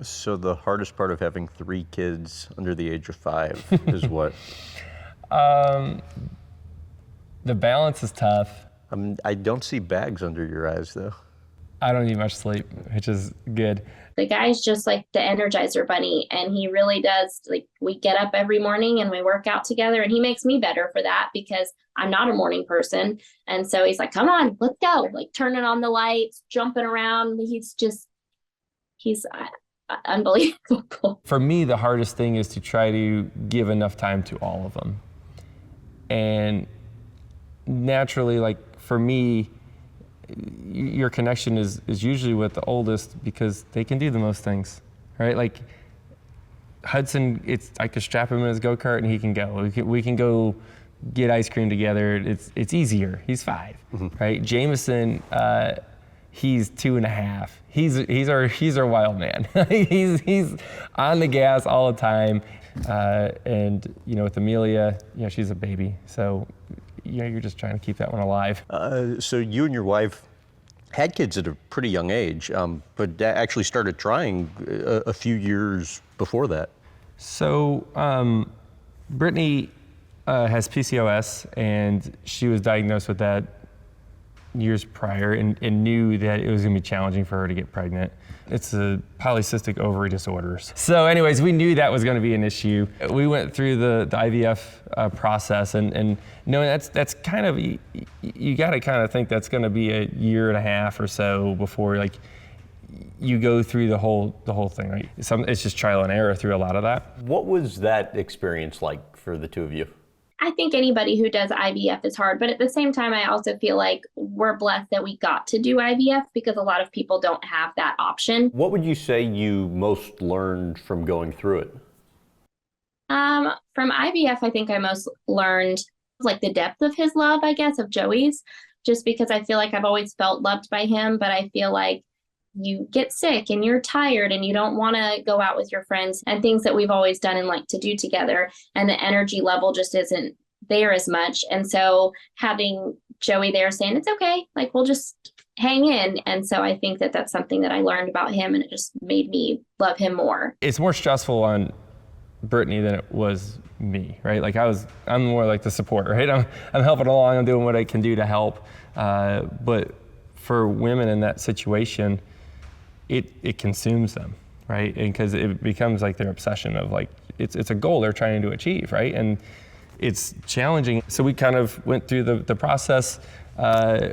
So the hardest part of having 3 kids under the age of 5 is what? The balance is tough. I don't see bags under your eyes, though. I don't need much sleep, which is good. The guy's just like the Energizer Bunny, and he really does, like, we get up every morning and we work out together, and he makes me better for that because I'm not a morning person. And so he's like, come on, let's go, like turning on the lights, jumping around. He's unbelievable. For me, the hardest thing is to try to give enough time to all of them. And naturally, like for me, your connection is usually with the oldest because they can do the most things, right? Like Hudson, I could strap him in his go-kart and he can go. We can go get ice cream together. It's easier. He's 5, right? Jameson, he's 2.5. He's our wild man. he's on the gas all the time. And with Emilia, she's a baby, so you're just trying to keep that one alive. So you and your wife had kids at a pretty young age, but actually started trying a few years before that. So Brittany has PCOS, and she was diagnosed with that years prior and knew that it was going to be challenging for her to get pregnant. It's a polycystic ovary disorders. So anyways, we knew that was going to be an issue. We went through the IVF process and knowing that's kind of, you got to kind of think that's going to be a 1.5 years or so before like you go through the whole thing, right? It's just trial and error through a lot of that. What was that experience like for the two of you? I think anybody who does IVF is hard, but at the same time, I also feel like we're blessed that we got to do IVF because a lot of people don't have that option. What would you say you most learned from going through it? From IVF, I think I most learned like the depth of his love, I guess, of Joey's, just because I feel like I've always felt loved by him, but I feel like you get sick and you're tired and you don't want to go out with your friends and things that we've always done and like to do together. And the energy level just isn't there as much. And so having Joey there saying, it's okay, like we'll just hang in. And so I think that that's something that I learned about him, and it just made me love him more. It's more stressful on Brittany than it was me, right? Like I'm more like the support, right? I'm helping along, I'm doing what I can do to help. But for women in that situation, it consumes them, right? And because it becomes like their obsession of like, it's a goal they're trying to achieve, right? And it's challenging. So we kind of went through the process.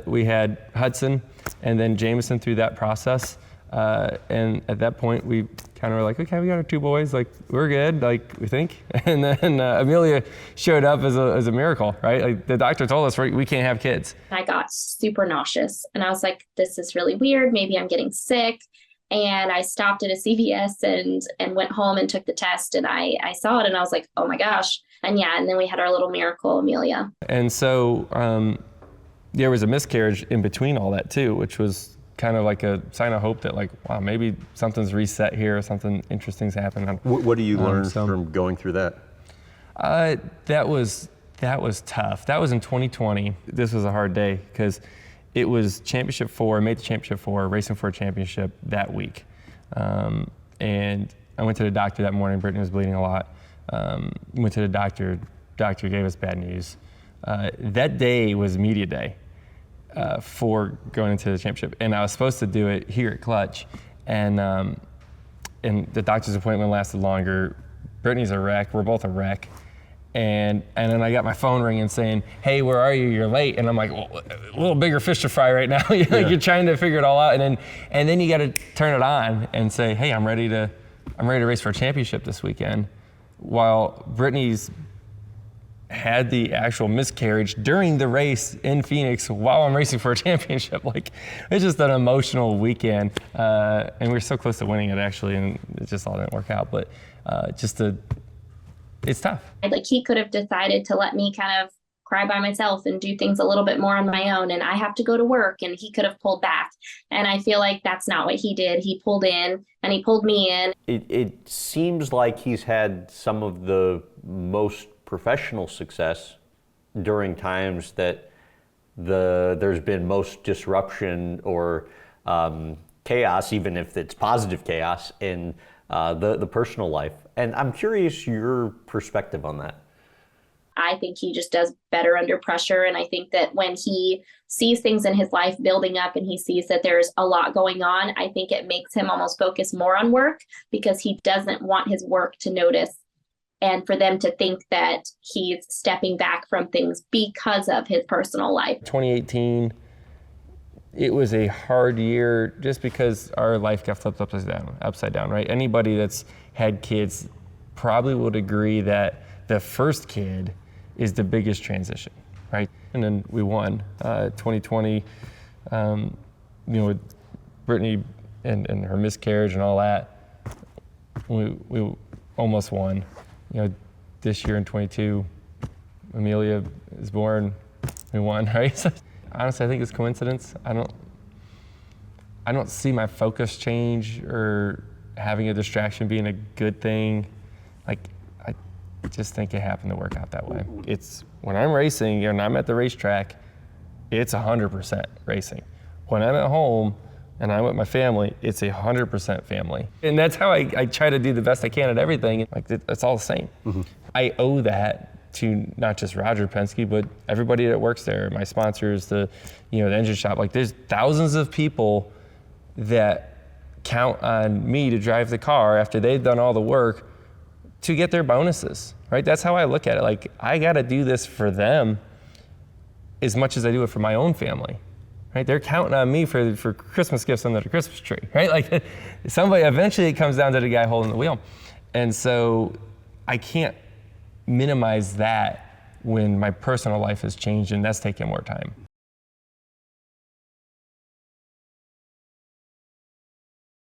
We had Hudson and then Jameson through that process. And at that point, we kind of were like, okay, we got our 2 boys, like we're good, like we think. And then Emilia showed up as a miracle, right? Like the doctor told us we can't have kids. I got super nauseous and I was like, this is really weird. Maybe I'm getting sick. And I stopped at a CVS and went home and took the test, and I saw it and I was like, oh my gosh. And then we had our little miracle, Emilia. And so there was a miscarriage in between all that too, which was kind of like a sign of hope that like, wow, maybe something's reset here, something interesting's happened. What do you learn from going through that? That was tough. That was in 2020. This was a hard day because it was championship 4, made the championship 4, racing for a championship that week. And I went to the doctor that morning. Brittany was bleeding a lot. Went to the doctor gave us bad news. That day was media day for going into the championship. And I was supposed to do it here at Clutch. And the doctor's appointment lasted longer. Brittany's a wreck. We're both a wreck. And then I got my phone ringing saying, hey, where are you? You're late. And I'm like, well, a little bigger fish to fry right now. You're trying to figure it all out. And then you got to turn it on and say, hey, I'm ready to race for a championship this weekend. While Brittany's had the actual miscarriage during the race in Phoenix while I'm racing for a championship. Like, it's just an emotional weekend. And we were so close to winning it actually, and it just all didn't work out. But it's tough. Like he could have decided to let me kind of cry by myself and do things a little bit more on my own, and I have to go to work, and he could have pulled back. And I feel like that's not what he did. He pulled in and he pulled me in. It seems like he's had some of the most professional success during times that there's been most disruption or chaos, even if it's positive chaos. And the personal life. And I'm curious your perspective on that. I think he just does better under pressure. And I think that when he sees things in his life building up and he sees that there's a lot going on, I think it makes him almost focus more on work because he doesn't want his work to notice and for them to think that he's stepping back from things because of his personal life. 2018, it was a hard year just because our life got flipped upside down, right? Anybody that's had kids probably would agree that the first kid is the biggest transition, right? And then we won 2020, with Brittany and her miscarriage and all that. We almost won. This year in 22, Emilia is born. We won, right? So, honestly, I think it's coincidence. I don't see my focus change or having a distraction being a good thing. I just think it happened to work out that way. It's when I'm racing and I'm at the racetrack, it's 100% racing. When I'm at home and I'm with my family, it's 100% family. And that's how I try to do the best I can at everything. It's all the same. Mm-hmm. I owe that to not just Roger Penske, but everybody that works there, my sponsors, the engine shop. There's thousands of people that count on me to drive the car after they've done all the work to get their bonuses, right? That's how I look at it. I gotta do this for them as much as I do it for my own family, right? They're counting on me for Christmas gifts under the Christmas tree, right? Somebody, eventually it comes down to the guy holding the wheel. And so I can't minimize that when my personal life has changed and that's taking more time.